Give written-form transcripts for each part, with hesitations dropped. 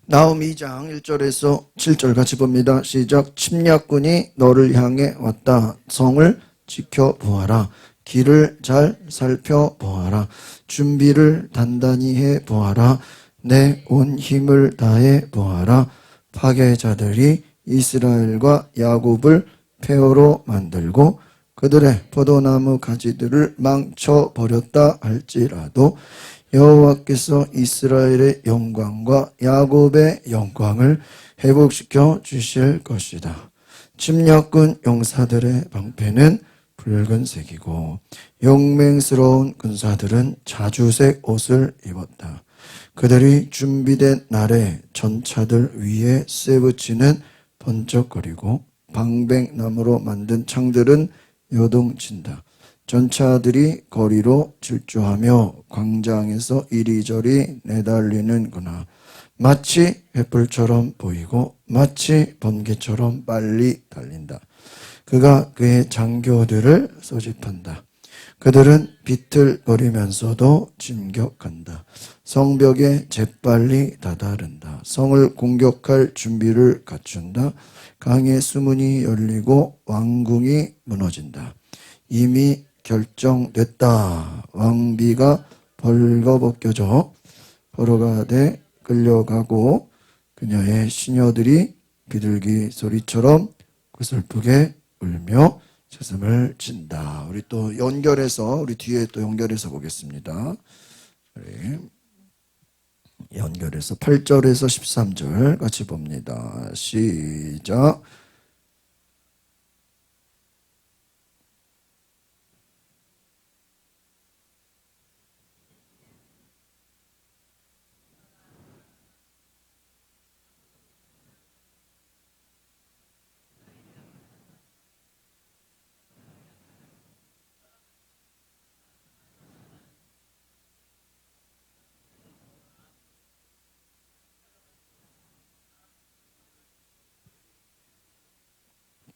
나훔 2장 1절에서 7절 같이 봅니다. 시작. 침략군이 너를 향해 왔다. 성을 지켜보아라. 길을 잘 살펴보아라. 준비를 단단히 해보아라. 내 온 힘을 다해 보아라. 파괴자들이 이스라엘과 야곱을 폐허로 만들고 그들의 포도나무 가지들을 망쳐버렸다 할지라도 여호와께서 이스라엘의 영광과 야곱의 영광을 회복시켜 주실 것이다. 침략군 용사들의 방패는 붉은색이고 용맹스러운 군사들은 자주색 옷을 입었다. 그들이 준비된 날에 전차들 위에 쇠붙이는 번쩍거리고 방백나무로 만든 창들은 요동친다. 전차들이 거리로 질주하며 광장에서 이리저리 내달리는구나. 마치 횃불처럼 보이고 마치 번개처럼 빨리 달린다. 그가 그의 장교들을 소집한다. 그들은 비틀거리면서도 진격한다. 성벽에 재빨리 다다른다. 성을 공격할 준비를 갖춘다. 강의 수문이 열리고 왕궁이 무너진다. 이미 결정됐다. 왕비가 벌거벗겨져 포로가 돼 끌려가고 그녀의 시녀들이 비둘기 소리처럼 구슬프게 울며 젖음을 진다. 우리 또 연결해서 우리 뒤에 또 연결해서 보겠습니다. 우리 연결해서 8절에서 13절 같이 봅니다. 시작.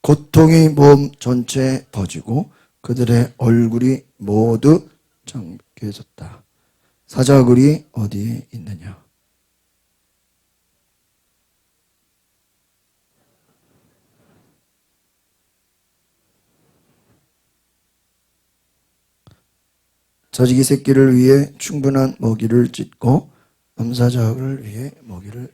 고통이 몸 전체에 퍼지고 그들의 얼굴이 모두 창백해졌다. 사자굴이 어디에 있느냐? 저지기 새끼를 위해 충분한 먹이를 찢고 암사자를 위해 먹이를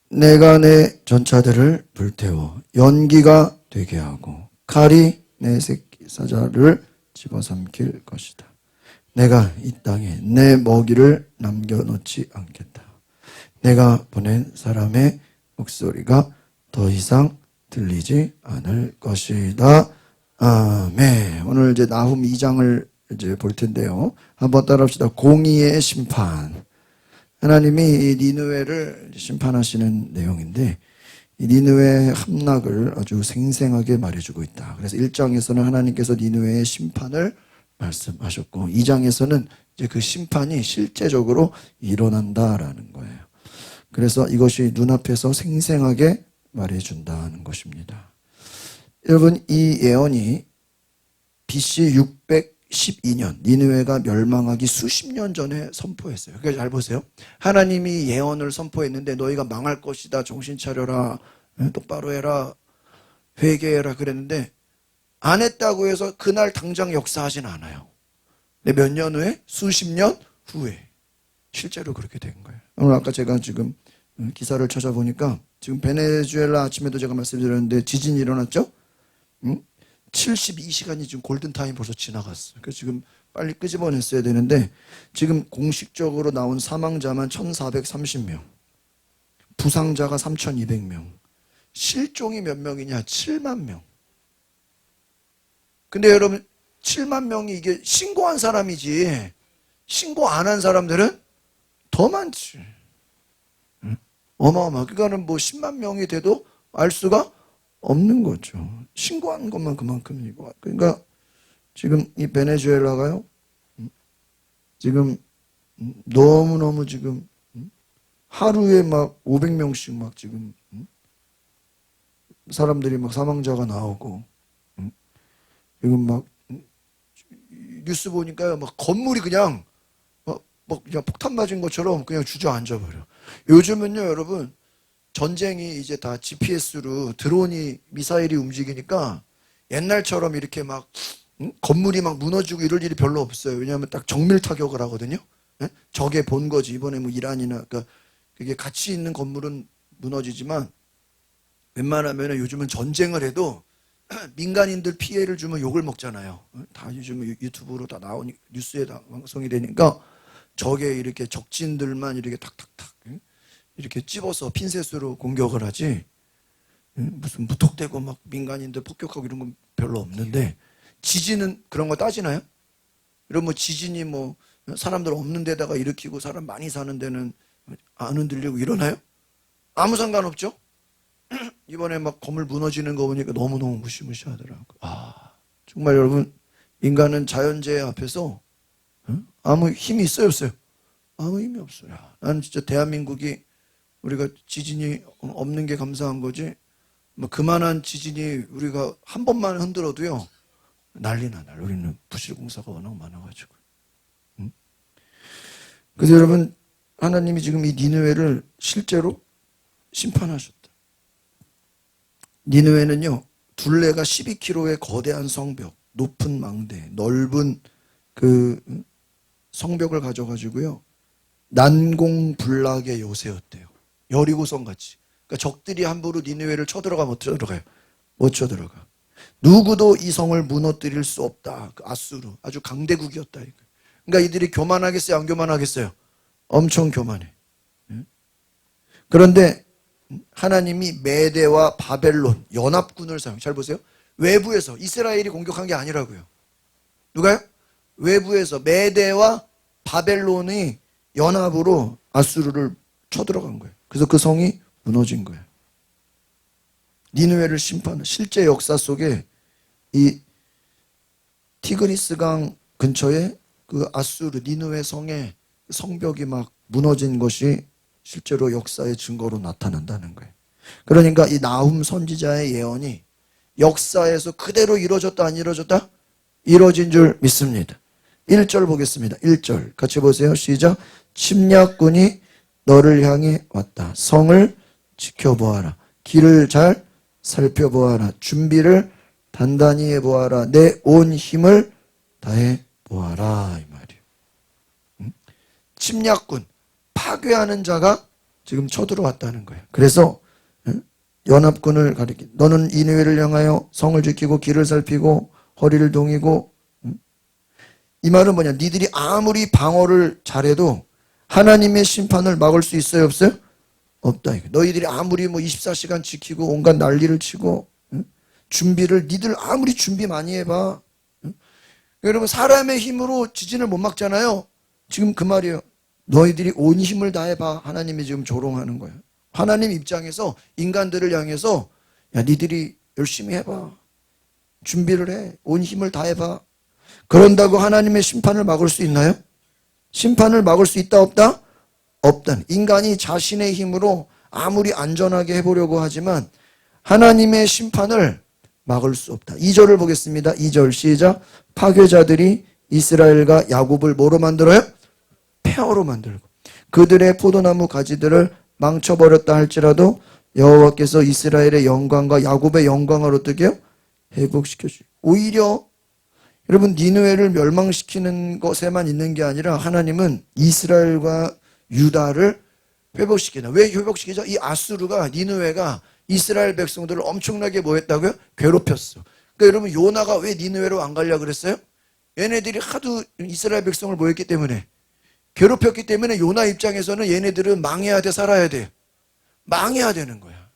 내가 내 전차들을 불태워 연기가 되게 하고 칼이 내 새끼 사자를 집어삼킬 것이다. 내가 이 땅에 내 먹이를 남겨놓지 않겠다. 내가 보낸 사람의 목소리가 더 이상 들리지 않을 것이다. 아멘. 오늘 이제 나훔 2장을 이제 볼 텐데요. 한번 따라합시다. 공의의 심판. 하나님이 이 니느웨를 심판하시는 내용인데 이 니느웨의 함락을 아주 생생하게 말해주고 있다. 그래서 1장에서는 하나님께서 니느웨의 심판을 말씀하셨고 2장에서는 이제 그 심판이 실제적으로 일어난다라는 거예요. 그래서 이것이 눈앞에서 생생하게 말해준다는 것입니다. 여러분, 이 예언이 BC 612년 니느웨가 멸망하기 수십 년 전에 선포했어요. 그러니까 잘 보세요. 하나님이 예언을 선포했는데 너희가 망할 것이다. 정신 차려라. 똑바로 해라. 회개해라 그랬는데 안 했다고 해서 그날 당장 역사하진 않아요. 근데 몇 년 후에? 수십 년 후에 실제로 그렇게 된 거예요. 오늘 아까 제가 지금 기사를 찾아보니까 지금 베네수엘라 아침에도 제가 말씀드렸는데 지진이 일어났죠? 72시간이 지금 골든타임 벌써 지나갔어요. 그래서 지금 빨리 끄집어냈어야 되는데 지금 공식적으로 나온 사망자만 1430명, 부상자가 3200명, 실종이 몇 명이냐? 7만 명. 근데 여러분 7만 명이 이게 신고한 사람이지 신고 안 한 사람들은 더 많지. 어마어마. 그거는 뭐 10만 명이 돼도 알 수가 없는 거죠. 신고한 것만 그만큼이고. 그러니까 지금 이 베네수엘라가요. 지금 너무너무 지금 하루에 막 500명씩 막 지금 사람들이 막 사망자가 나오고, 지금 막 뉴스 보니까요, 막 건물이 그냥 막 그냥 폭탄 맞은 것처럼 그냥 주저앉아 버려. 요즘은요, 여러분, 전쟁이 이제 다 GPS로 드론이 미사일이 움직이니까 옛날처럼 이렇게 막 건물이 막 무너지고 이럴 일이 별로 없어요. 왜냐하면 딱 정밀 타격을 하거든요. 예? 적에 본 거지. 이번에 뭐 이란이나 그러니까 그게 같이 있는 건물은 무너지지만 웬만하면 요즘은 전쟁을 해도 민간인들 피해를 주면 욕을 먹잖아요. 다 요즘 유튜브로 다 나오니 뉴스에 다 방송이 되니까 적에 이렇게 적진들만 이렇게 탁탁탁 이렇게 찝어서 핀셋으로 공격을 하지, 무슨 무턱대고 막 민간인들 폭격하고 이런 건 별로 없는데, 지진은 그런 거 따지나요? 이런 뭐 지진이 뭐 사람들 없는 데다가 일으키고 사람 많이 사는 데는 안 흔들리고 이러나요? 아무 상관없죠? 이번에 막 건물 무너지는 거 보니까 너무너무 무시무시하더라고요. 정말 여러분, 인간은 자연재해 앞에서 아무 힘이 있어요, 없어요? 아무 힘이 없어요. 나는 진짜 대한민국이 우리가 지진이 없는 게 감사한 거지, 뭐 그만한 지진이 우리가 한 번만 흔들어도요 난리나. 우리는 부실공사가 워낙 많아가지고. 그래서 여러분, 하나님이 지금 이 니느웨를 실제로 심판하셨다. 니느웨는요, 둘레가 12km의 거대한 성벽, 높은 망대, 넓은 그 성벽을 가져가지고요, 난공불락의 요새였대요. 여리고성 같이. 그러니까 적들이 함부로 니느웨를 쳐들어가면 못 쳐들어가요. 못 쳐들어가. 누구도 이 성을 무너뜨릴 수 없다. 그 아수르, 아주 강대국이었다. 그러니까 이들이 교만하겠어요, 안 교만하겠어요? 엄청 교만해. 그런데 하나님이 메대와 바벨론 연합군을 사용. 잘 보세요. 외부에서 이스라엘이 공격한 게 아니라고요. 누가요? 외부에서 메대와 바벨론이 연합으로 아수르를 쳐들어간 거예요. 그래서 그 성이 무너진 거예요. 니느웨를 심판한 실제 역사 속에 이 티그리스강 근처에 그 아수르 니느웨 성의 성벽이 막 무너진 것이 실제로 역사의 증거로 나타난다는 거예요. 그러니까 이 나훔 선지자의 예언이 역사에서 그대로 이루어졌다, 안 이루어졌다? 이루어진 줄 믿습니다. 1절 보겠습니다. 1절 같이 보세요. 시작. 침략군이 너를 향해 왔다. 성을 지켜보아라. 길을 잘 살펴보아라. 준비를 단단히 해보아라. 내 온 힘을 다해 보아라. 이 말이에요. 침략군, 파괴하는 자가 지금 쳐들어왔다는 거예요. 그래서 연합군을 가리키, 너는 니느웨를 향하여 성을 지키고 길을 살피고 허리를 동이고. 이 말은 뭐냐, 니들이 아무리 방어를 잘해도 하나님의 심판을 막을 수 있어요, 없어요? 없다. 너희들이 아무리 뭐 24시간 지키고 온갖 난리를 치고 준비를, 니들 아무리 준비 많이 해봐. 여러분, 사람의 힘으로 지진을 못 막잖아요. 지금 그 말이에요. 너희들이 온 힘을 다해봐. 하나님이 지금 조롱하는 거예요. 하나님 입장에서 인간들을 향해서 야, 니들이 열심히 해봐. 준비를 해. 온 힘을 다해봐. 그런다고 하나님의 심판을 막을 수 있나요? 심판을 막을 수 있다, 없다? 없다. 인간이 자신의 힘으로 아무리 안전하게 해보려고 하지만 하나님의 심판을 막을 수 없다. 2절을 보겠습니다. 2절 시작. 파괴자들이 이스라엘과 야곱을 뭐로 만들어요? 폐허로 만들고 그들의 포도나무 가지들을 망쳐버렸다 할지라도 여호와께서 이스라엘의 영광과 야곱의 영광을 어떻게 해요? 회복시켜주고. 오히려 여러분, 니느웨를 멸망시키는 것에만 있는 게 아니라 하나님은 이스라엘과 유다를 회복시키나. 왜 회복시키죠? 이 아수르가, 니느웨가 이스라엘 백성들을 엄청나게 뭐 했다고요? 괴롭혔어. 그러니까 여러분, 요나가 왜 니느웨로 안 가려고 그랬어요? 얘네들이 하도 이스라엘 백성을 뭐 했기 때문에, 괴롭혔기 때문에 요나 입장에서는 얘네들은 망해야 돼, 살아야 돼? 망해야 되는 거야.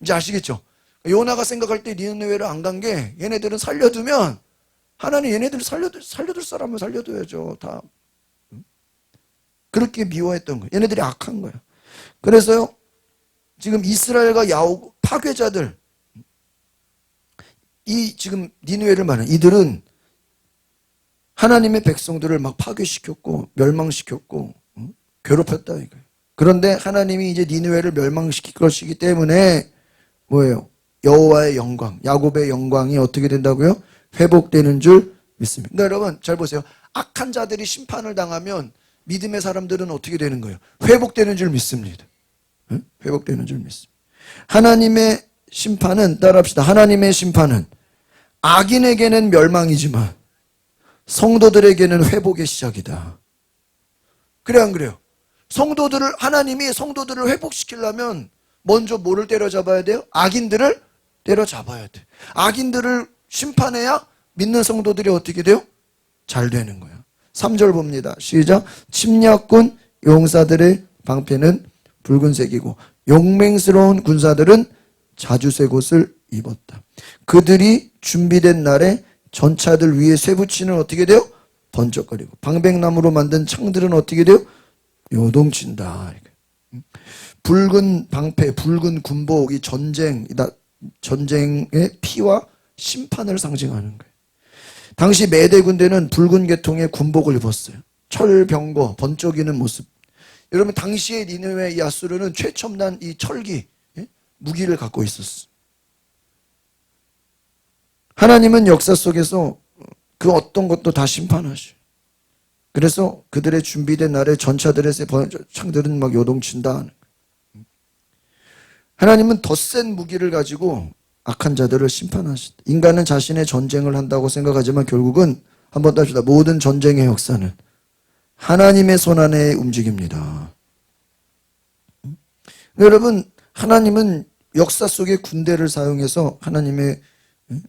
이제 아시겠죠? 요나가 생각할 때 니느웨를 안 간 게, 얘네들은 살려두면 하나님 얘네들을 살려둘 사람은 살려둬야죠. 다 그렇게 미워했던 거예요. 얘네들이 악한 거예요. 그래서요, 지금 이스라엘과 야곱 파괴자들, 이 지금 니느웨를 말하는 이들은 하나님의 백성들을 막 파괴시켰고 멸망시켰고 괴롭혔다 이거예요. 그런데 하나님이 이제 니느웨를 멸망시킬 것이기 때문에 뭐예요? 여호와의 영광, 야곱의 영광이 어떻게 된다고요? 회복되는 줄 믿습니다. 그러니까 여러분 잘 보세요. 악한 자들이 심판을 당하면 믿음의 사람들은 어떻게 되는 거예요? 회복되는 줄 믿습니다. 응? 회복되는 줄 믿습니다. 하나님의 심판은, 따라합시다. 하나님의 심판은 악인에게는 멸망이지만 성도들에게는 회복의 시작이다. 그래 안 그래요? 하나님이 성도들을 회복시키려면 먼저 뭐를 때려잡아야 돼요? 악인들을 때려잡아야 돼. 악인들을 심판해야 믿는 성도들이 어떻게 돼요? 잘 되는 거야. 3절 봅니다. 시작. 침략군 용사들의 방패는 붉은색이고 용맹스러운 군사들은 자주색 옷을 입었다. 그들이 준비된 날에 전차들 위에 쇠붙이는 어떻게 돼요? 번쩍거리고 방백나무로 만든 창들은 어떻게 돼요? 요동친다. 붉은 방패, 붉은 군복, 이 전쟁의 피와 심판을 상징하는 거예요. 당시 메대 군대는 붉은 계통의 군복을 입었어요. 철병거, 번쩍이는 모습. 여러분 당시의 니느웨 야수르는 최첨단 이 철기, 무기를 갖고 있었어요. 하나님은 역사 속에서 그 어떤 것도 다 심판하셔. 그래서 그들의 준비된 날에 전차들의 창들은 막 요동친다. 하나님은 더 센 무기를 가지고 악한 자들을 심판하신다. 인간은 자신의 전쟁을 한다고 생각하지만 결국은 한번 따집시다. 모든 전쟁의 역사는 하나님의 손안에 움직입니다. 여러분, 하나님은 역사 속의 군대를 사용해서 하나님의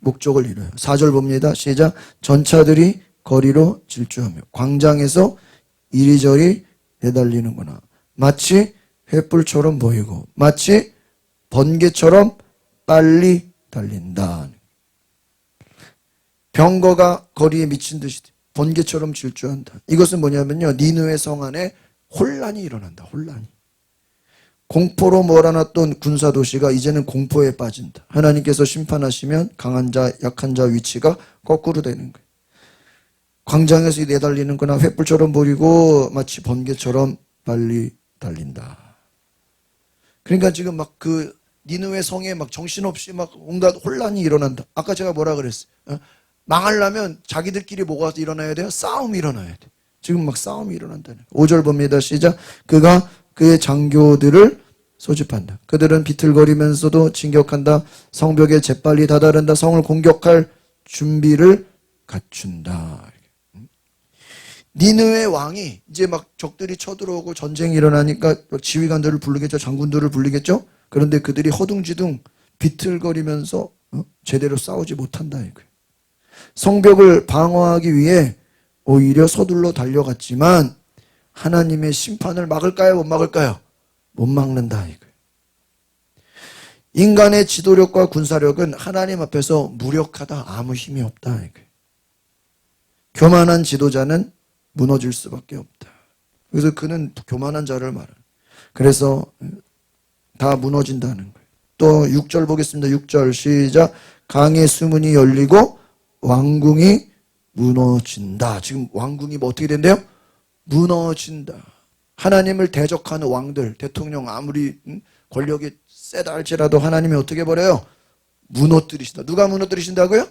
목적을 이뤄요. 4절 봅니다. 시작. 전차들이 거리로 질주하며 광장에서 이리저리 내달리는구나. 마치 횃불처럼 보이고 마치 번개처럼 빨리 달린다. 병거가 거리에 미친 듯이 번개처럼 질주한다. 이것은 뭐냐면요, 니느웨 성 안에 혼란이 일어난다. 혼란이. 공포로 몰아놨던 군사도시가 이제는 공포에 빠진다. 하나님께서 심판하시면 강한 자, 약한 자 위치가 거꾸로 되는 거예요. 광장에서 내달리는구나. 횃불처럼 보이고 마치 번개처럼 빨리 달린다. 그러니까 지금 막 그 니느웨 성에 막 정신없이 막 온갖 혼란이 일어난다. 아까 제가 뭐라 그랬어요? 망하려면 자기들끼리 뭐가 일어나야 돼요? 싸움이 일어나야 돼. 지금 막 싸움이 일어난다는 거예요. 5절 봅니다. 시작. 그가 그의 장교들을 소집한다. 그들은 비틀거리면서도 진격한다. 성벽에 재빨리 다다른다. 성을 공격할 준비를 갖춘다. 니느웨 왕이 이제 막 적들이 쳐들어오고 전쟁이 일어나니까 지휘관들을 부르겠죠. 장군들을 부르겠죠. 그런데 그들이 허둥지둥 비틀거리면서 제대로 싸우지 못한다 이거예요. 성벽을 방어하기 위해 오히려 서둘러 달려갔지만 하나님의 심판을 막을까요? 못 막을까요? 못 막는다 이거예요. 인간의 지도력과 군사력은 하나님 앞에서 무력하다. 아무 힘이 없다 이거예요. 교만한 지도자는 무너질 수밖에 없다. 그래서 그는 교만한 자를 말해요. 그래서 다 무너진다는 거예요. 또 6절 보겠습니다. 6절 시작. 강의 수문이 열리고 왕궁이 무너진다. 지금 왕궁이 뭐 어떻게 된대요? 무너진다. 하나님을 대적하는 왕들, 대통령 아무리 권력이 세다 할지라도 하나님이 어떻게 버려요? 무너뜨리신다. 누가 무너뜨리신다고요?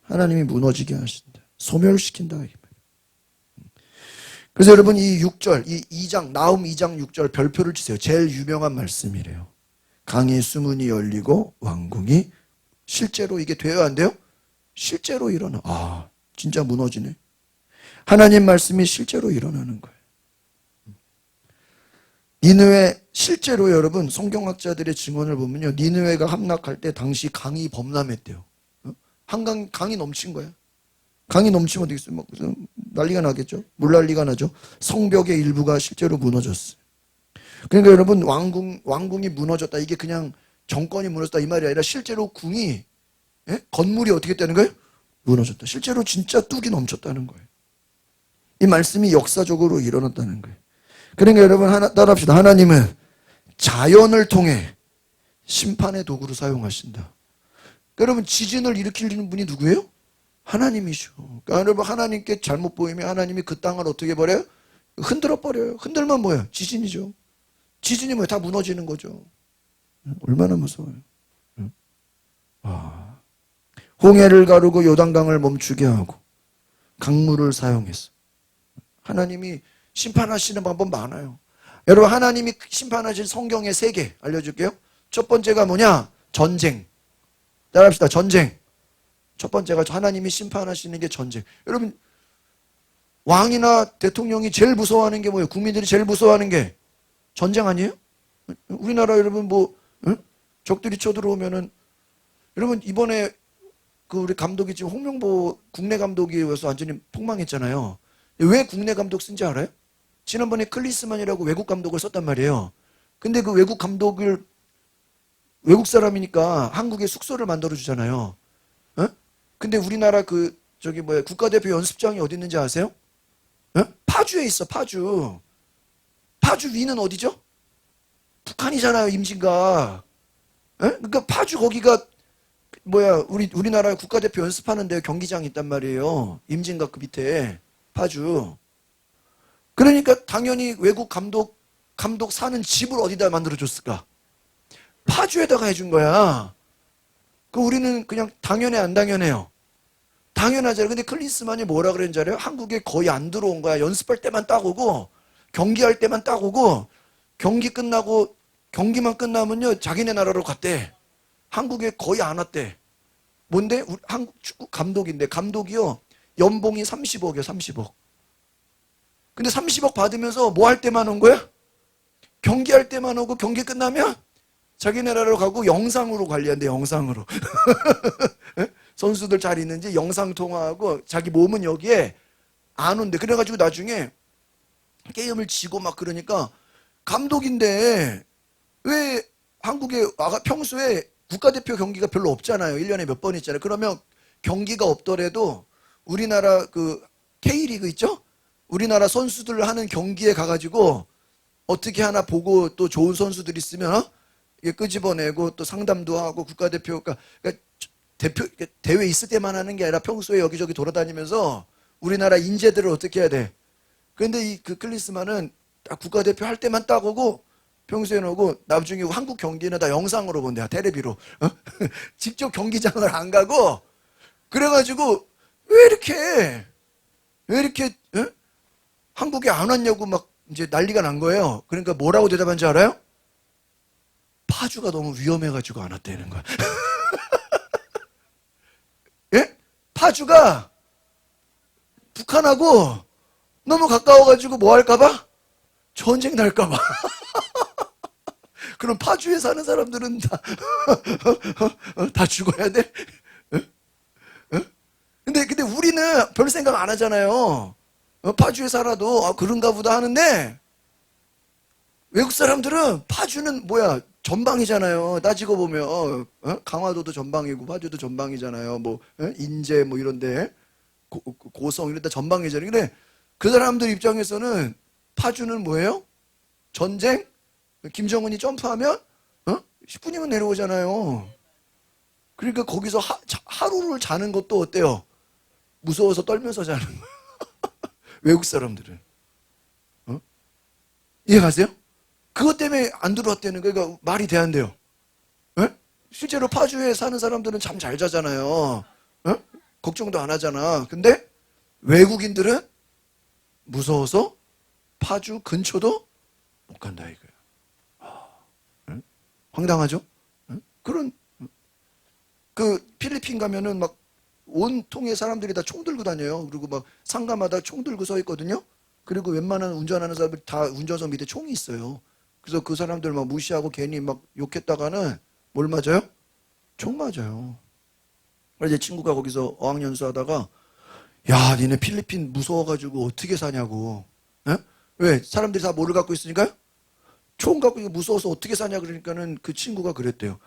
하나님이 무너지게 하신다. 소멸시킨다. 그래서 여러분 이 6절, 이 2장, 나훔 2장 6절 별표를 치세요. 제일 유명한 말씀이래요. 강의 수문이 열리고 왕궁이 실제로 이게 돼요, 안 돼요? 실제로 일어나. 아, 진짜 무너지네. 하나님 말씀이 실제로 일어나는 거예요. 니느웨 실제로 여러분 성경학자들의 증언을 보면요, 니느웨가 함락할 때 당시 강이 범람했대요. 한강 강이 넘친 거야. 강이 넘치면 어떻겠어요? 막 난리가 나겠죠. 물난리가 나죠. 성벽의 일부가 실제로 무너졌어요. 그러니까 여러분 왕궁이 무너졌다. 이게 그냥 정권이 무너졌다 이 말이 아니라 실제로 궁이 건물이 어떻게 됐다는 거예요? 무너졌다. 실제로 진짜 뚝이 넘쳤다는 거예요. 이 말씀이 역사적으로 일어났다는 거예요. 그러니까 여러분 따라합시다. 하나님은 자연을 통해 심판의 도구로 사용하신다. 여러분 지진을 일으키는 분이 누구예요? 하나님이죠. 그러니까 여러분 하나님께 잘못 보이면 하나님이 그 땅을 어떻게 버려요? 흔들어 버려요. 흔들면 뭐예요? 지진이죠. 지진이 뭐예요? 다 무너지는 거죠. 얼마나 무서워요. 홍해를 가르고 요단강을 멈추게 하고 강물을 사용했어. 하나님이 심판하시는 방법 많아요. 여러분, 하나님이 심판하신 성경의 3개 알려줄게요. 첫 번째가 뭐냐? 전쟁. 따라합시다. 전쟁. 첫 번째가 하나님이 심판하시는 게 전쟁. 여러분, 왕이나 대통령이 제일 무서워하는 게 뭐예요? 국민들이 제일 무서워하는 게 전쟁 아니에요? 우리나라 여러분 적들이 쳐들어오면은, 여러분 이번에 그 우리 감독이 지금 홍명보 국내 감독이 와서 완전히 폭망했잖아요. 왜 국내 감독 쓴지 알아요? 지난번에 클리스만이라고 외국 감독을 썼단 말이에요. 근데 그 외국 감독을 외국 사람이니까 한국에 숙소를 만들어 주잖아요. 근데 우리나라 국가대표 연습장이 어디 있는지 아세요? 파주에 있어, 파주. 파주 위는 어디죠? 북한이잖아요, 임진각. 그러니까 파주 거기가 우리나라 국가대표 연습하는데 경기장이 있단 말이에요. 임진각 그 밑에 파주. 그러니까 당연히 외국 감독 사는 집을 어디다 만들어줬을까? 파주에다가 해준 거야. 그 우리는 그냥 당연해 안 당연해요? 당연하잖아요. 근데 클린스만이 뭐라 그랬는지 알아요? 한국에 거의 안 들어온 거야. 연습할 때만 딱 오고 경기할 때만 딱 오고 경기만 끝나면요 자기네 나라로 갔대. 한국에 거의 안 왔대. 뭔데? 한국 축구 감독인데 감독이요 연봉이 30억이요 30억. 근데 30억 받으면서 뭐 할 때만 온 거야? 경기할 때만 오고 경기 끝나면 자기 나라로 가고 영상으로 관리한대. 영상으로. 선수들 잘 있는지 영상 통화하고 자기 몸은 여기에 안 온대. 그래가지고 나중에 게임을 지고 막 그러니까 감독인데 왜 한국에 평소에 국가대표 경기가 별로 없잖아요. 1년에 몇 번 있잖아요. 그러면 경기가 없더라도 우리나라 그 K리그 있죠? 우리나라 선수들 하는 경기에 가가지고 어떻게 하나 보고 또 좋은 선수들 있으면 이게 끄집어내고 또 상담도 하고 국가대표가 그러니까 대회 있을 때만 하는 게 아니라 평소에 여기저기 돌아다니면서 우리나라 인재들을 어떻게 해야 돼. 그런데 그 클리스만은 딱 국가대표 할 때만 딱 오고 평소에는 오고 나중에 한국 경기는 다 영상으로 본대요. 테레비로. 직접 경기장을 안 가고 그래가지고 왜 이렇게 한국에 안 왔냐고 막 이제 난리가 난 거예요. 그러니까 뭐라고 대답한지 알아요? 파주가 너무 위험해가지고 안 왔다는 거야. 예? 파주가 북한하고 너무 가까워가지고 뭐 할까봐? 전쟁 날까봐. 그럼 파주에 사는 사람들은 다 죽어야 돼? 근데 우리는 별 생각 안 하잖아요. 파주에 살아도 그런가 보다 하는데 외국 사람들은 파주는 전방이잖아요. 따지고 보면 강화도도 전방이고 파주도 전방이잖아요. 인제 이런데 고성 이런 데 전방이잖아요. 근데 그 사람들 입장에서는 파주는 뭐예요? 전쟁? 김정은이 점프하면 10분이면 내려오잖아요. 그러니까 거기서 하루를 자는 것도 어때요? 무서워서 떨면서 자는 거예요. 외국 사람들은. 이해가세요? 그것 때문에 안 들어왔다는 거예요. 그러니까 말이 돼 안 돼요. 실제로 파주에 사는 사람들은 잠 잘 자잖아요. 걱정도 안 하잖아. 근데 외국인들은 무서워서 파주 근처도 못 간다 이거예요. 황당하죠? 그런 그 필리핀 가면은 막 온통의 사람들이 다 총 들고 다녀요. 그리고 막 상가마다 총 들고 서 있거든요. 그리고 웬만한 운전하는 사람들 다 운전석 밑에 총이 있어요. 그래서 그 사람들 막 무시하고 괜히 막 욕했다가는 뭘 맞아요? 총 맞아요. 그래서 제 친구가 거기서 어학연수 하다가 야, 니네 필리핀 무서워가지고 어떻게 사냐고. 에? 왜? 사람들이 다 뭐를 갖고 있으니까요? 총 갖고 무서워서 어떻게 사냐 그러니까는 그 친구가 그랬대요.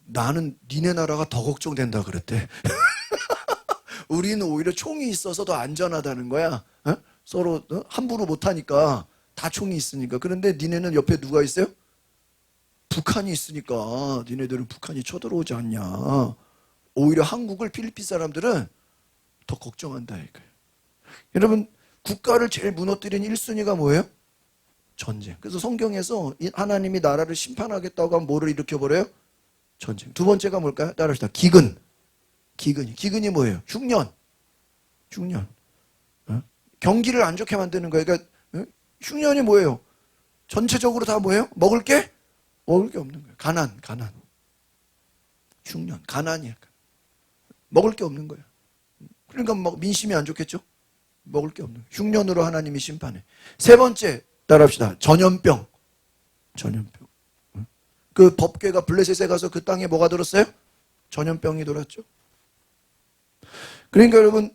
나는 니네 나라가 더 걱정된다 그랬대. 우리는 오히려 총이 있어서 더 안전하다는 거야. 서로 함부로 못하니까 다 총이 있으니까. 그런데 니네는 옆에 누가 있어요? 북한이 있으니까 니네들은 북한이 쳐들어오지 않냐. 오히려 한국을 필리핀 사람들은 더 걱정한다 이거예요. 여러분 국가를 제일 무너뜨린 1순위가 뭐예요? 전쟁. 그래서 성경에서 하나님이 나라를 심판하겠다고 하면 뭐를 일으켜버려요? 전쟁. 두 번째가 뭘까요? 따라합시다. 기근. 기근이 뭐예요? 흉년. 경기를 안 좋게 만드는 거예요. 그러니까 흉년이 뭐예요? 전체적으로 다 뭐예요? 먹을 게 없는 거예요. 가난. 흉년, 가난이야. 먹을 게 없는 거예요. 그러니까 막 민심이 안 좋겠죠? 먹을 게 없는 거예요. 흉년으로 하나님이 심판해. 세 번째, 따라합시다. 전염병. 그 법궤가 블레셋에 가서 그 땅에 뭐가 들었어요? 전염병이 돌았죠. 그러니까 여러분,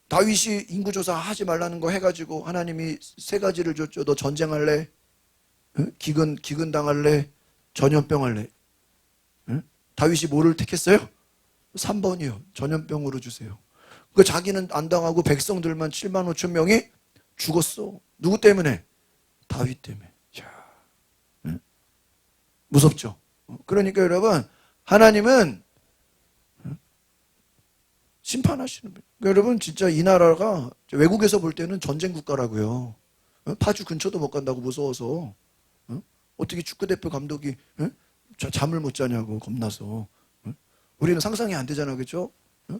다윗이 인구조사 하지 말라는 거 해가지고 하나님이 세 가지를 줬죠. 너 전쟁할래? 기근 당할래? 전염병 할래? 다윗이 뭐를 택했어요? 3번이요. 전염병으로 주세요. 그 자기는 안 당하고 백성들만 7만 5천 명이 죽었어. 누구 때문에? 다윗 때문에. 무섭죠? 그러니까 여러분, 하나님은 심판하시는 거예요. 그러니까 여러분, 진짜 이 나라가 외국에서 볼 때는 전쟁 국가라고요. 파주 근처도 못 간다고 무서워서. 어떻게 축구대표 감독이 잠을 못 자냐고 겁나서. 우리는 상상이 안 되잖아, 그렇죠?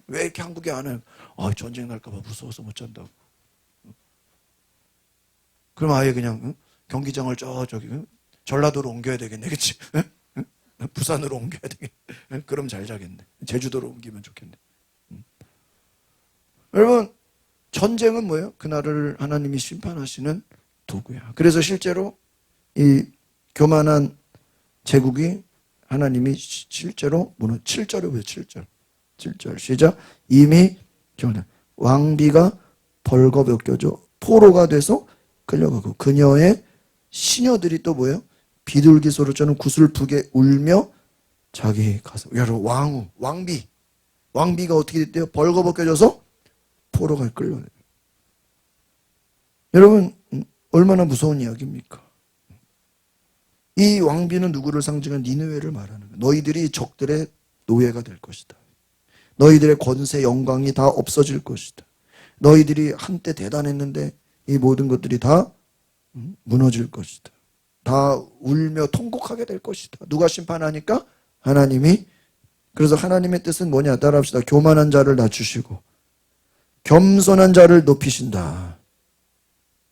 왜 이렇게 한국에 안 해요? 전쟁 날까 봐 무서워서 못 잔다고. 그럼 아예 그냥 경기장을 저기 전라도로 옮겨야 되겠네, 그렇지? 부산으로 옮겨야 되겠네. 그럼 잘 자겠네. 제주도로 옮기면 좋겠네. 여러분, 전쟁은 뭐예요? 그날을 하나님이 심판하시는 도구야. 그래서 실제로 이 교만한 제국이 하나님이 실제로 7절에 보여요. 7절 시작. 이미 왕비가 벌거벗겨져 포로가 돼서 끌려가고 그녀의 시녀들이 또 뭐예요? 비둘기 소리처럼 구슬프게 울며 자기 가슴. 여러분, 왕비가 어떻게 됐대요? 벌거벗겨져서 포로가 끌려가요. 여러분, 얼마나 무서운 이야기입니까? 이 왕비는 누구를 상징한 니느웨를 말하는 거예요. 너희들이 적들의 노예가 될 것이다. 너희들의 권세, 영광이 다 없어질 것이다. 너희들이 한때 대단했는데 이 모든 것들이 다 무너질 것이다. 다 울며 통곡하게 될 것이다. 누가 심판하니까? 하나님이. 그래서 하나님의 뜻은 뭐냐? 따라합시다. 교만한 자를 낮추시고 겸손한 자를 높이신다.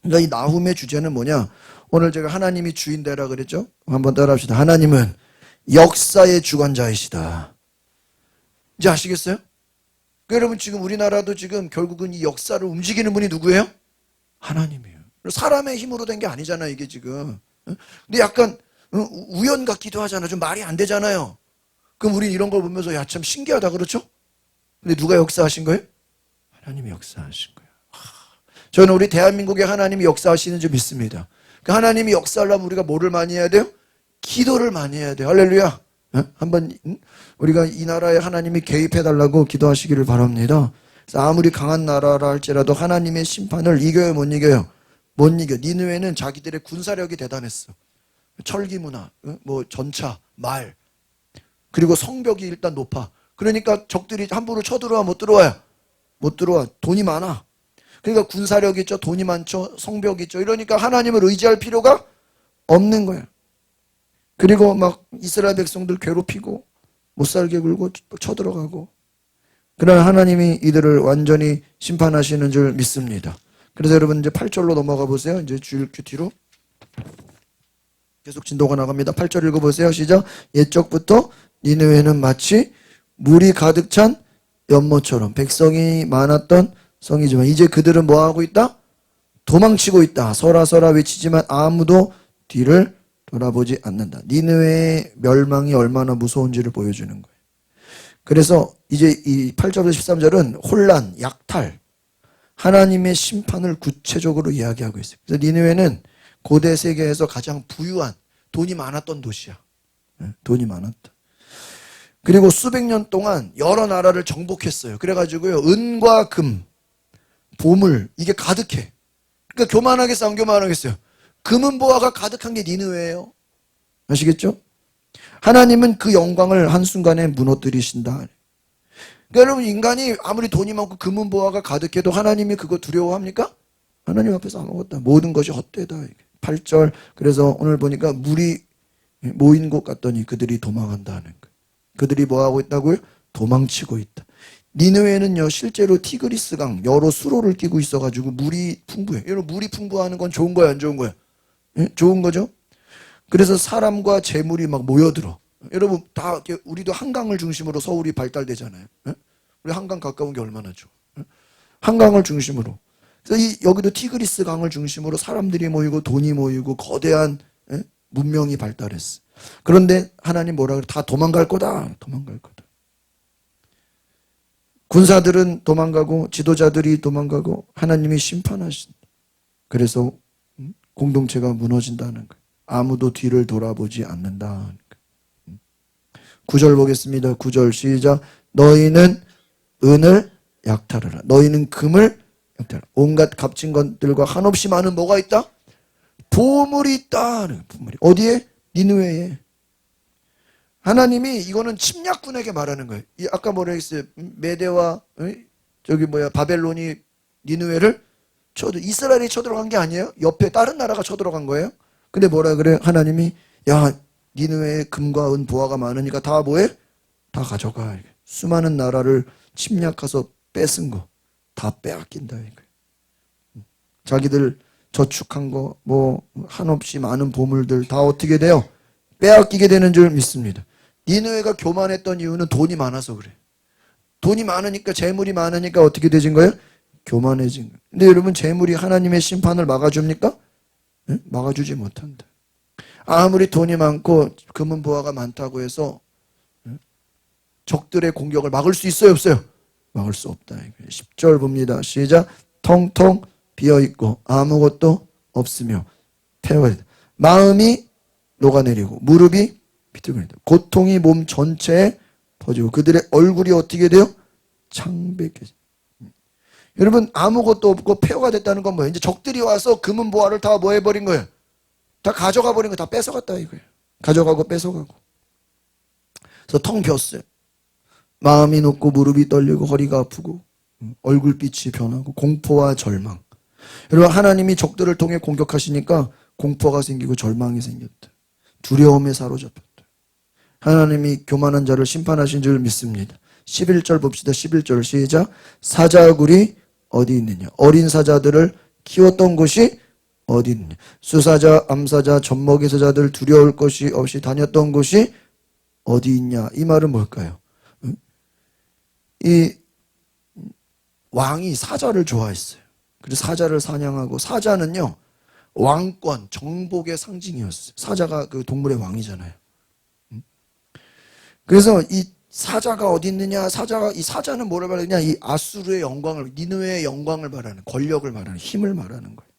그러니까 이 나훔의 주제는 뭐냐? 오늘 제가 하나님이 주인되라 그랬죠? 한번 따라합시다. 하나님은 역사의 주관자이시다. 이제 아시겠어요? 그러니까 여러분, 지금 우리나라도 지금 결국은 이 역사를 움직이는 분이 누구예요? 하나님이에요. 사람의 힘으로 된 게 아니잖아요, 이게 지금. 근데 약간 우연 같기도 하잖아요. 좀 말이 안 되잖아요. 그럼 우리 이런 걸 보면서 야, 참 신기하다, 그렇죠? 근데 누가 역사하신 거예요? 하나님이 역사하신 거예요. 저는 우리 대한민국에 하나님이 역사하시는 줄 믿습니다. 그러니까 하나님이 역사하려면 우리가 뭐를 많이 해야 돼요? 기도를 많이 해야 돼요. 할렐루야. 한번 우리가 이 나라에 하나님이 개입해달라고 기도하시기를 바랍니다. 그래서 아무리 강한 나라라 할지라도 하나님의 심판을 이겨요, 못 이겨요? 못 이겨. 니느웨는 자기들의 군사력이 대단했어. 철기 문화, 뭐 전차, 말, 그리고 성벽이 일단 높아. 그러니까 적들이 함부로 쳐들어와, 못 들어와요? 못 들어와. 돈이 많아. 그러니까 군사력이 있죠, 돈이 많죠, 성벽이 있죠. 이러니까 하나님을 의지할 필요가 없는 거야. 그리고 막 이스라엘 백성들 괴롭히고 못살게 굴고 쳐들어가고. 그러나 하나님이 이들을 완전히 심판하시는 줄 믿습니다. 그래서 여러분 이제 8절로 넘어가 보세요. 이제 주일 큐티로 계속 진도가 나갑니다. 8절 읽어보세요. 시작. 옛적부터 니느웨는 마치 물이 가득 찬 연못처럼 백성이 많았던 성이지만 이제 그들은 뭐하고 있다? 도망치고 있다. 서라 서라 외치지만 아무도 뒤를 돌아보지 않는다. 니느웨의 멸망이 얼마나 무서운지를 보여주는 거예요. 그래서 이제 이 8절에서 13절은 혼란, 약탈, 하나님의 심판을 구체적으로 이야기하고 있어요. 그래서 니느웨는 고대 세계에서 가장 부유한, 돈이 많았던 도시야. 돈이 많았다. 그리고 수백 년 동안 여러 나라를 정복했어요. 그래가지고요, 은과 금, 보물, 이게 가득해. 그러니까 교만하겠어요, 안 교만하겠어요? 금은 보화가 가득한 게 니느웨예요. 아시겠죠? 하나님은 그 영광을 한순간에 무너뜨리신다. 그러니까 여러분, 인간이 아무리 돈이 많고 금은 보화가 가득해도 하나님이 그거 두려워합니까? 하나님 앞에서 아무것도 모든 것이 헛되다. 8절. 그래서 오늘 보니까 물이 모인 곳 같더니 그들이 도망한다는 거예요. 그들이 뭐하고 있다고요? 도망치고 있다. 니느웨는요 실제로 티그리스강 여러 수로를 끼고 있어가지고 물이 풍부해. 여러분 물이 풍부하는 건 좋은 거야 안 좋은 거야? 예? 좋은 거죠. 그래서 사람과 재물이 막 모여들어. 여러분 다 우리도 한강을 중심으로 서울이 발달되잖아요. 예? 우리 한강 가까운 게 얼마나 좋아. 예? 한강을 중심으로. 그래서 여기도 티그리스 강을 중심으로 사람들이 모이고 돈이 모이고 거대한 예? 문명이 발달했어. 그런데 하나님 뭐라 그래? 다 도망갈 거다. 도망갈 거다. 군사들은 도망가고 지도자들이 도망가고 하나님이 심판하신다. 그래서 공동체가 무너진다는 거예요. 아무도 뒤를 돌아보지 않는다. 9절 보겠습니다. 9절 시작. 너희는 은을 약탈하라. 너희는 금을 약탈하라. 온갖 값진 것들과 한없이 많은 뭐가 있다? 보물이 있다. 보물이. 어디에? 니느웨에. 하나님이 이거는 침략군에게 말하는 거예요. 아까 뭐라 했어요? 메대와 바벨론이 니느웨를 이스라엘이 쳐들어간 게 아니에요. 옆에 다른 나라가 쳐들어간 거예요. 근데 뭐라 그래? 하나님이 야 니느웨에 금과 은 보화가 많으니까 다 뭐해? 다 가져가. 수많은 나라를 침략해서 뺏은 거 다 빼앗긴다. 자기들 저축한 거 뭐 한없이 많은 보물들 다 어떻게 돼요? 빼앗기게 되는 줄 믿습니다. 니느웨가 교만했던 이유는 돈이 많아서 그래. 돈이 많으니까 재물이 많으니까 어떻게 되진 거예요? 교만해진 거예요. 근데 여러분 재물이 하나님의 심판을 막아줍니까? 네? 막아주지 못한다. 아무리 돈이 많고 금은 보화가 많다고 해서 적들의 공격을 막을 수 있어요 없어요? 막을 수 없다. 10절 봅니다. 시작. 텅텅 비어있고 아무것도 없으며 패거리다. 마음이 녹아내리고 무릎이 비틀거린다. 고통이 몸 전체에 퍼지고 그들의 얼굴이 어떻게 돼요? 창백해져. 여러분 아무것도 없고 폐허가 됐다는 건 뭐예요? 이제 적들이 와서 금은 보화를 다 뭐 해버린 거예요? 다 가져가 버린 거, 다 뺏어갔다 이거예요. 가져가고 뺏어가고. 그래서 텅 비었어요. 마음이 녹고 무릎이 떨리고 허리가 아프고 얼굴빛이 변하고 공포와 절망. 여러분 하나님이 적들을 통해 공격하시니까 공포가 생기고 절망이 생겼다. 두려움에 사로잡혔다. 하나님이 교만한 자를 심판하신 줄 믿습니다. 11절 봅시다. 11절 시작. 사자굴이 어디 있느냐? 어린 사자들을 키웠던 곳이 어디 있느냐? 수사자, 암사자, 젖먹이 사자들 두려울 것이 없이 다녔던 곳이 어디 있냐? 이 말은 뭘까요? 이 왕이 사자를 좋아했어요. 그래서 사자를 사냥하고 사자는요 왕권, 정복의 상징이었어요. 사자가 그 동물의 왕이잖아요. 그래서 이 사자가 어디 있느냐? 이 사자는 뭐를 말하느냐? 이 아수르의 영광을, 니느웨의 영광을 말하는, 권력을 말하는, 힘을 말하는 거예요.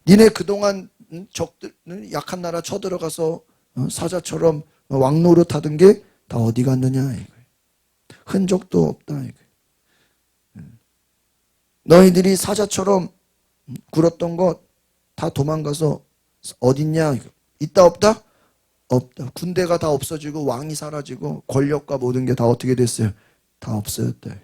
니네 그동안 적들 약한 나라 쳐들어가서 사자처럼 왕노릇 하던 게 다 어디 갔느냐 이거예요. 흔적도 없다 이거예요. 너희들이 사자처럼 굴었던 것 다 도망가서 어딨냐? 있다 없다? 없다. 군대가 다 없어지고 왕이 사라지고 권력과 모든 게 다 어떻게 됐어요? 다 없어졌다.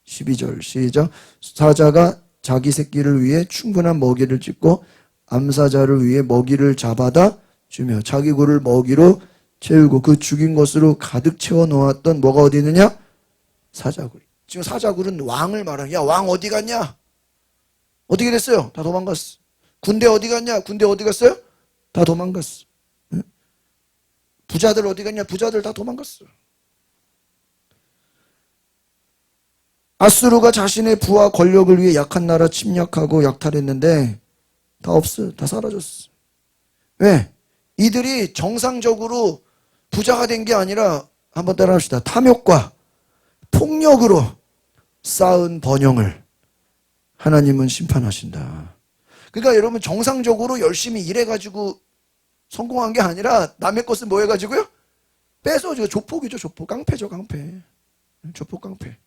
12절 시작. 사자가 자기 새끼를 위해 충분한 먹이를 찢고 암사자를 위해 먹이를 잡아다 주며 자기 굴을 먹이로 채우고 그 죽인 것으로 가득 채워 놓았던 뭐가 어디 있느냐? 사자굴. 지금 사자굴은 왕을 말하는. 야, 왕 어디 갔냐? 어떻게 됐어요? 다 도망갔어. 군대 어디 갔냐? 군대 어디 갔어요? 다 도망갔어. 부자들 어디 갔냐? 부자들 다 도망갔어. 아수르가 자신의 부와 권력을 위해 약한 나라 침략하고 약탈했는데 다 없어. 다 사라졌어. 왜? 이들이 정상적으로 부자가 된 게 아니라 한번 따라합시다. 탐욕과 폭력으로 쌓은 번영을 하나님은 심판하신다. 그러니까 여러분 정상적으로 열심히 일해가지고 성공한 게 아니라 남의 것을 뭐 해가지고요? 뺏어줘. 조폭이죠. 조폭. 깡패죠. 깡패. 조폭 깡패.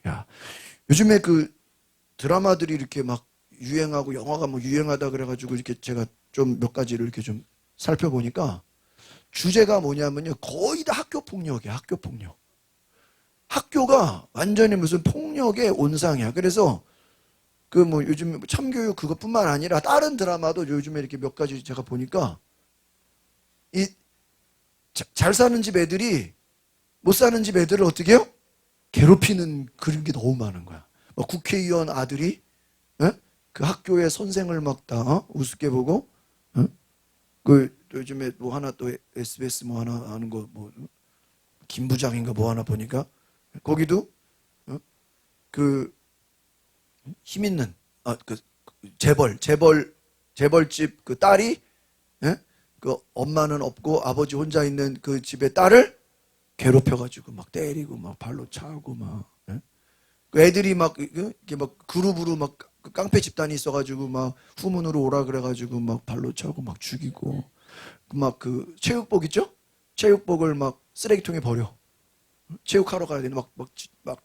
야, 요즘에 그 드라마들이 이렇게 막 유행하고 영화가 뭐 유행하다 그래가지고 이렇게 제가 좀 몇 가지를 이렇게 좀 살펴보니까 주제가 뭐냐면요. 거의 다 학교 폭력이야. 학교 폭력. 학교가 완전히 무슨 폭력의 온상이야. 그래서 그 뭐 요즘 참교육 그것뿐만 아니라 다른 드라마도 요즘에 이렇게 몇 가지 제가 보니까 이 잘 사는 집 애들이 못 사는 집 애들을 어떻게 해요? 괴롭히는 그런 게 너무 많은 거야. 막 국회의원 아들이 그 학교의 선생을 막 다 우습게 보고, 그 요즘에 뭐 하나 또 SBS 뭐 하나 하는 거 뭐 김 부장인가 뭐 하나 보니까 거기도 그 힘 있는 그 재벌집 그 딸이 그 엄마는 없고 아버지 혼자 있는 그 집의 딸을 괴롭혀가지고 막 때리고 막 발로 차고 막 그 애들이 막 이렇게 막 그룹으로 막 깡패 집단이 있어가지고 막 후문으로 오라 그래가지고 막 발로 차고 막 죽이고 막 그 체육복 있죠? 체육복을 막 쓰레기통에 버려. 체육하러 가야 되는데 막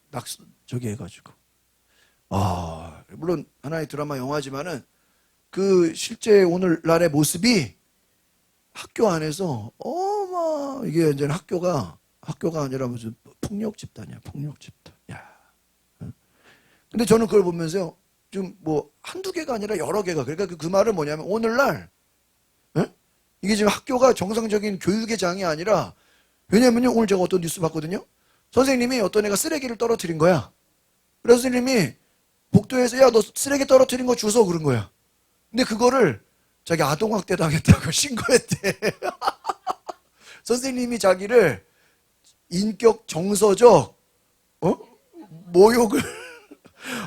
저기 해가지고 물론 하나의 드라마 영화지만은 그 실제 오늘날의 모습이 학교 안에서 이게 이제 학교가 아니라 무슨 폭력 집단이야, 폭력 집단. 야. 근데 저는 그걸 보면서요, 좀 뭐 한두 개가 아니라 여러 개가, 그러니까 그 말은 뭐냐면 오늘날 이게 지금 학교가 정상적인 교육의 장이 아니라, 왜냐면요, 오늘 제가 어떤 뉴스 봤거든요. 선생님이 어떤 애가 쓰레기를 떨어뜨린 거야. 그래서 선생님이 복도에서 야, 너 쓰레기 떨어뜨린 거 주워 그런 거야. 근데 그거를 자기 아동학대 당했다고 신고했대. 선생님이 자기를 인격 정서적 모욕을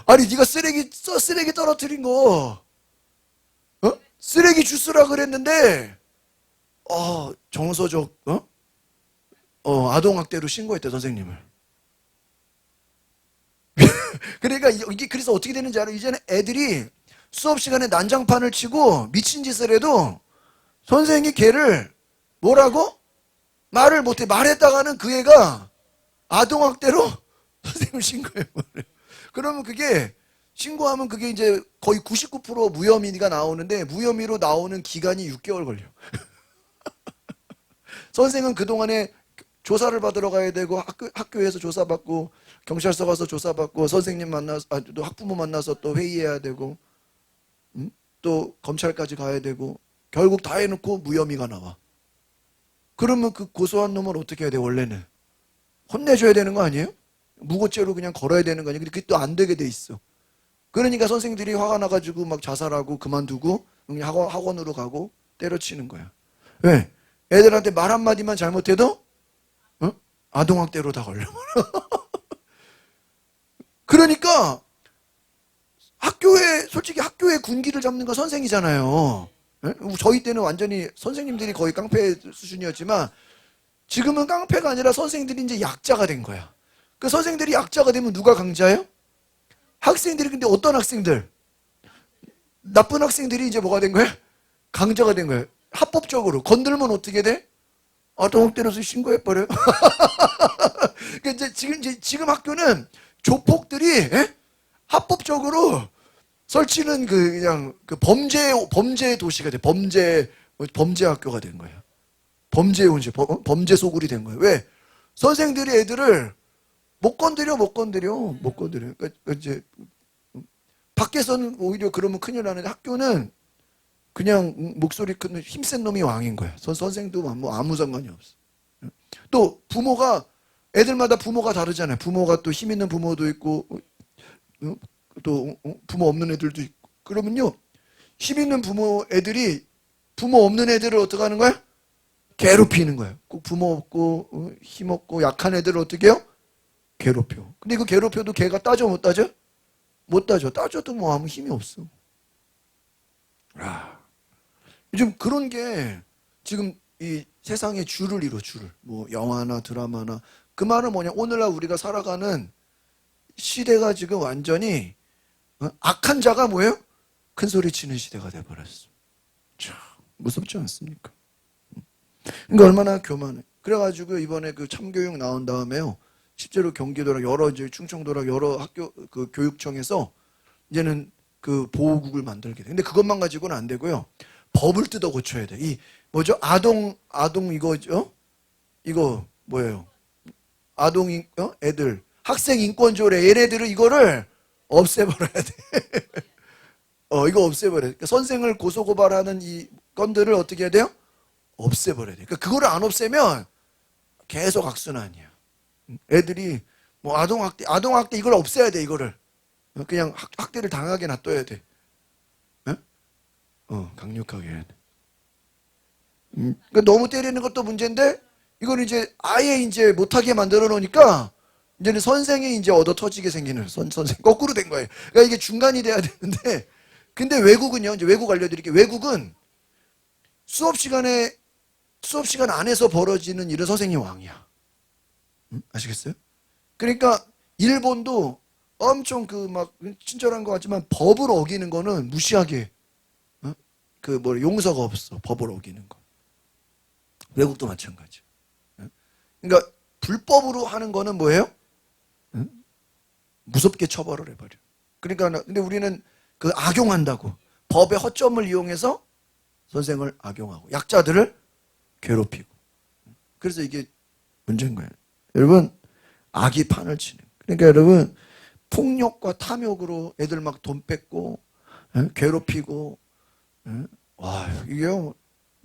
아니 네가 쓰레기 떨어뜨린 거 쓰레기 주스라 그랬는데 정서적 아동학대로 신고했대 선생님을. 그러니까 이게 그래서 어떻게 되는지 알아? 이제는 애들이 수업 시간에 난장판을 치고 미친 짓을 해도 선생이 걔를 뭐라고? 말을 못해. 말했다가는 그 애가 아동학대로 선생님을 신고해버려. 그러면 그게 신고하면 그게 이제 거의 99% 무혐의가 나오는데 무혐의로 나오는 기간이 6개월 걸려. 선생은 그동안에 조사를 받으러 가야 되고 학교에서 조사받고 경찰서 가서 조사받고 선생님 만나서 또 학부모 만나서 또 회의해야 되고 또 검찰까지 가야 되고 결국 다 해놓고 무혐의가 나와. 그러면 그 고소한 놈을 어떻게 해야 돼? 원래는 혼내줘야 되는 거 아니에요? 무고죄로 그냥 걸어야 되는 거 아니에요? 근데 그게 또 안 되게 돼 있어. 그러니까 선생들이 화가 나가지고 막 자살하고 그만두고 그냥 학원으로 가고 때려치는 거야. 왜? 애들한테 말 한마디만 잘못해도 아동학대로 다 걸려. 그러니까 솔직히 학교의 군기를 잡는 건 선생이잖아요. 저희 때는 완전히 선생님들이 거의 깡패 수준이었지만 지금은 깡패가 아니라 선생님들이 이제 약자가 된 거야. 그 선생들이 약자가 되면 누가 강자예요? 학생들이. 근데 어떤 학생들? 나쁜 학생들이 이제 뭐가 된 거야? 강자가 된 거예요. 합법적으로. 건들면 어떻게 돼? 아동학대로서 신고해버려요. 그러니까 지금 학교는 조폭들이 합법적으로 설치는 그냥 그 범죄 도시가 돼. 범죄 학교가 된 거예요. 범죄 소굴이 된 거예요. 왜? 선생들이 애들을 못 건드려. 그러니까 이제 밖에서는 오히려 그러면 큰일 나는데 학교는 그냥 목소리 큰 힘센 놈이 왕인 거야. 선생도 뭐 아무 상관이 없어. 또 애들마다 부모가 다르잖아요. 부모가 또 힘 있는 부모도 있고 또 부모 없는 애들도 있고. 그러면요, 힘 있는 애들이 부모 없는 애들을 어떻게 하는 거야? 괴롭히는 거예요. 꼭 부모 없고 힘 없고 약한 애들을 어떻게 해요? 괴롭혀. 근데 그 괴롭혀도 걔가 따져 못 따져? 못 따져. 따져도 뭐 아무 힘이 없어. 요즘 그런 게 지금 이 세상의 줄을 이뤄. 뭐 영화나 드라마나. 그 말은 뭐냐? 오늘날 우리가 살아가는 시대가 지금 완전히 악한 자가 뭐예요? 큰 소리 치는 시대가 돼버렸어. 참 무섭지 않습니까? 그러니까 얼마나 교만해. 그래가지고 이번에 그 참교육 나온 다음에요, 실제로 경기도랑 이제 충청도랑 여러 학교 그 교육청에서 이제는 그 보호국을 만들게 돼. 근데 그것만 가지고는 안 되고요. 법을 뜯어 고쳐야 돼. 이 뭐죠? 아동 이거죠? 이거 뭐예요? 애들 학생 인권조례, 얘네들은 이거를 없애버려야 돼. 이거 없애버려야 돼. 그러니까 선생을 고소고발하는 이 건들을 어떻게 해야 돼요? 없애버려야 돼. 그러니까 그거를 안 없애면 계속 악순환이야. 애들이 뭐 아동학대 이걸 없애야 돼, 이거를. 그냥 학대를 당하게 놔둬야 돼. 예? 강력하게 해야 돼. 그러니까 너무 때리는 것도 문제인데, 이걸 이제 아예 이제 못하게 만들어 놓으니까, 이제는 선생이 이제 얻어 터지게 생기는, 선생, 거꾸로 된 거예요. 그러니까 이게 중간이 돼야 되는데, 근데 외국은요, 이제 외국 알려드릴게요. 외국은 수업 시간 안에서 벌어지는 일은 선생님 왕이야. 아시겠어요? 그러니까 일본도 엄청 그 막 친절한 것 같지만 법을 어기는 거는 무시하게, 그 뭐 용서가 없어. 법을 어기는 거. 외국도 마찬가지. 그러니까 불법으로 하는 거는 뭐예요? 무섭게 처벌을 해버려. 그러니까 근데 우리는 그 악용한다고, 법의 허점을 이용해서 선생을 악용하고 약자들을 괴롭히고, 그래서 이게 문제인 거예요. 여러분, 악이 판을 치는. 그러니까 여러분, 폭력과 탐욕으로 애들 막 돈 뺏고 괴롭히고, 와, 이게요.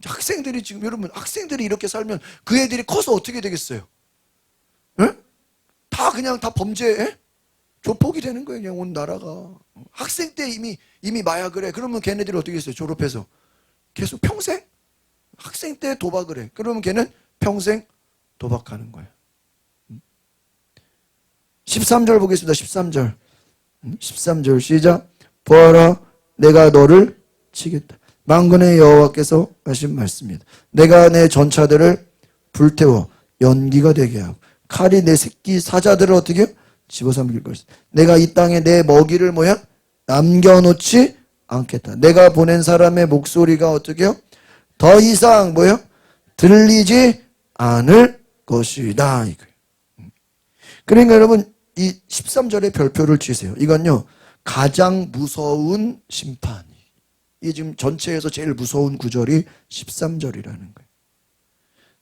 학생들이 지금, 여러분, 학생들이 이렇게 살면 그 애들이 커서 어떻게 되겠어요? 다 그냥 다 범죄 조폭이 되는 거예요. 그냥 온 나라가. 학생 때 이미 마약을 해. 그러면 걔네들이 어떻게 했어요? 졸업해서 계속 평생 학생 때 도박을 해. 그러면 걔는 평생 도박하는 거예요. 13절 보겠습니다. 13절. 13절 시작. 보아라, 내가 너를 치겠다. 만군의 여호와께서 하신 말씀입니다. 내가 내 전차들을 불태워 연기가 되게 하고 칼이 내 새끼 사자들을 어떻게 해요? 집어삼킬 것이다. 내가 이 땅에 내 먹이를 뭐야? 남겨놓지 않겠다. 내가 보낸 사람의 목소리가 어떻게 해요? 더 이상 뭐야? 들리지 않을 것이다. 이거예요. 그러니까 여러분, 이 13절에 별표를 치세요. 이건요, 가장 무서운 심판. 이 지금 전체에서 제일 무서운 구절이 13절이라는 거예요.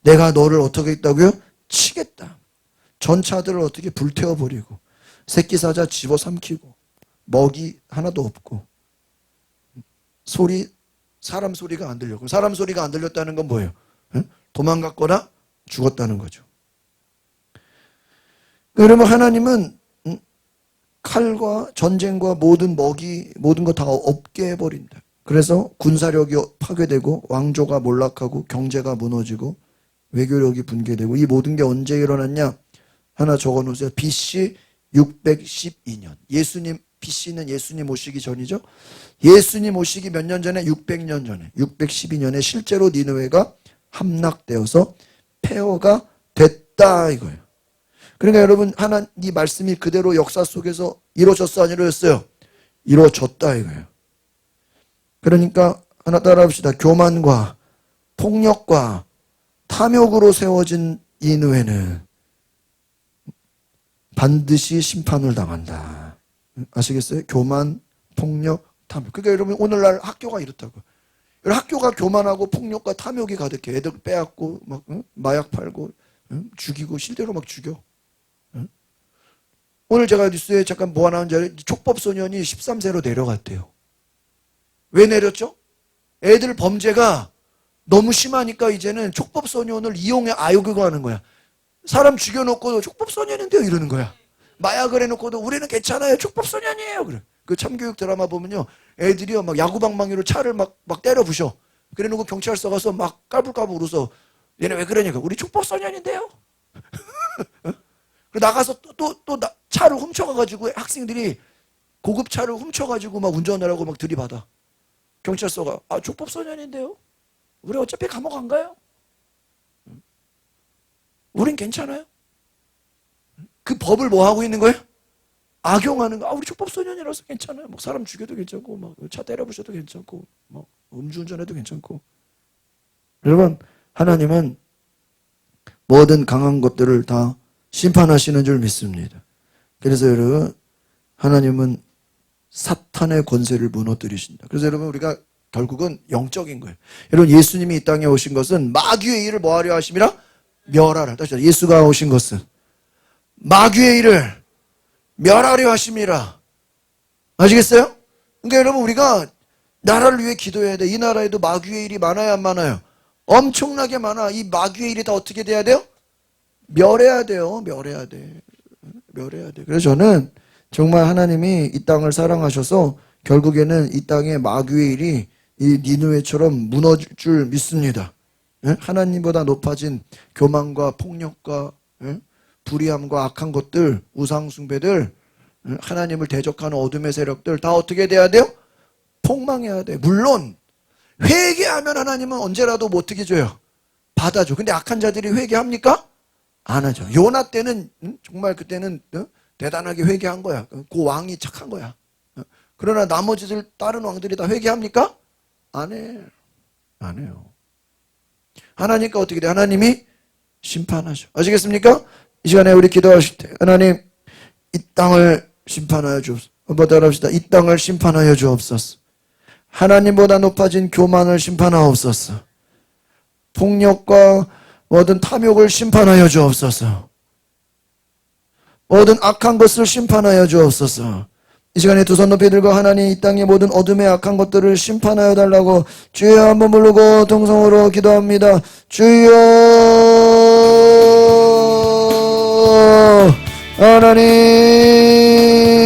내가 너를 어떻게 했다고요? 치겠다. 전차들을 어떻게 불태워버리고 새끼 사자 집어삼키고 먹이 하나도 없고 사람 소리가 안 들려. 그럼 사람 소리가 안 들렸다는 건 뭐예요? 도망갔거나 죽었다는 거죠. 그러면 하나님은 칼과 전쟁과 모든 먹이 모든 거 다 없게 해버린다. 그래서 군사력이 파괴되고 왕조가 몰락하고 경제가 무너지고 외교력이 붕괴되고, 이 모든 게 언제 일어났냐? 하나 적어놓으세요. BC 612년. BC는 예수님 오시기 전이죠. 예수님 오시기 몇 년 전에? 600년 전에. 612년에 실제로 니느웨가 함락되어서 폐허가 됐다 이거예요. 그러니까 여러분, 이 말씀이 그대로 역사 속에서 이루어졌어, 안 이루어졌어요? 이루어졌다 이거예요. 그러니까 하나 따라합시다. 교만과 폭력과 탐욕으로 세워진 니느웨는 반드시 심판을 당한다. 아시겠어요? 교만, 폭력, 탐욕. 그러니까 여러분, 오늘날 학교가 이렇다고. 학교가 교만하고 폭력과 탐욕이 가득해. 애들 빼앗고 막 마약 팔고 죽이고 실제로 막 죽여. 오늘 제가 뉴스에 잠깐 뭐 하나 하는지 촉법 소년이 13세로 내려갔대요. 왜 내렸죠? 애들 범죄가 너무 심하니까 이제는 촉법 소년을 이용해 아유기고 하는 거야. 사람 죽여놓고도 촉법 소년인데요 이러는 거야. 마약을 해놓고도 우리는 괜찮아요. 촉법 소년이에요. 그래. 그 참교육 드라마 보면요, 애들이요 막 야구방망이로 차를 막 때려 부셔. 그래놓고 경찰서 가서 막 까불까불 웃어. 얘네 왜 그러냐고. 우리 촉법 소년인데요. 그리고 나가서 또 차를 훔쳐가가지고 학생들이 고급 차를 훔쳐가지고 막 운전하라고 막 들이받아. 경찰서가 촉법 소년인데요. 우리 어차피 감옥 안 가요. 우린 괜찮아요. 그 법을 뭐 하고 있는 거예요? 악용하는 거. 우리 촉법 소년이라서 괜찮아요. 뭐 사람 죽여도 괜찮고, 막 차 때려 부셔도 괜찮고, 뭐 음주운전해도 괜찮고. 여러분, 하나님은 모든 강한 것들을 다 심판하시는 줄 믿습니다. 그래서 여러분, 하나님은 사탄의 권세를 무너뜨리신다. 그래서 여러분, 우리가 결국은 영적인 거예요. 여러분, 예수님이 이 땅에 오신 것은 마귀의 일을 뭐 하려 하심이라? 멸하라. 다시 예수가 오신 것은 마귀의 일을 멸하려 하심이라. 아시겠어요? 그러니까 여러분, 우리가 나라를 위해 기도해야 돼. 이 나라에도 마귀의 일이 많아요, 안 많아요? 엄청나게 많아. 이 마귀의 일이 다 어떻게 돼야 돼요? 멸해야 돼요. 멸해야 돼. 멸해야 돼. 그래서 저는 정말 하나님이 이 땅을 사랑하셔서 결국에는 이 땅의 마귀의 일이 이 니느웨처럼 무너질 줄 믿습니다. 예? 하나님보다 높아진 교만과 폭력과 예? 불의함과 악한 것들, 우상숭배들, 예? 하나님을 대적하는 어둠의 세력들 다 어떻게 돼야 돼요? 폭망해야 돼. 물론 회개하면 하나님은 언제라도 뭐 어떻게 줘요? 받아줘. 근데 악한 자들이 회개합니까? 안 하죠. 요나 때는 정말 그때는 대단하게 회개한 거야. 그 왕이 착한 거야. 그러나 나머지들 다른 왕들이 다 회개합니까? 안 해. 안 해요. 하나님과 어떻게 돼? 하나님이 심판하셔. 아시겠습니까? 이 시간에 우리 기도하실 때 하나님 이 땅을 심판하여 주옵소서. 한번 따라합시다. 이 땅을 심판하여 주옵소서. 하나님보다 높아진 교만을 심판하옵소서. 폭력과 모든 탐욕을 심판하여 주옵소서. 모든 악한 것을 심판하여 주옵소서. 이 시간에 두 손 높이 들고 하나님 이 땅의 모든 어둠의 악한 것들을 심판하여 달라고 주여 한번 부르고 동성으로 기도합니다. 주여 하나님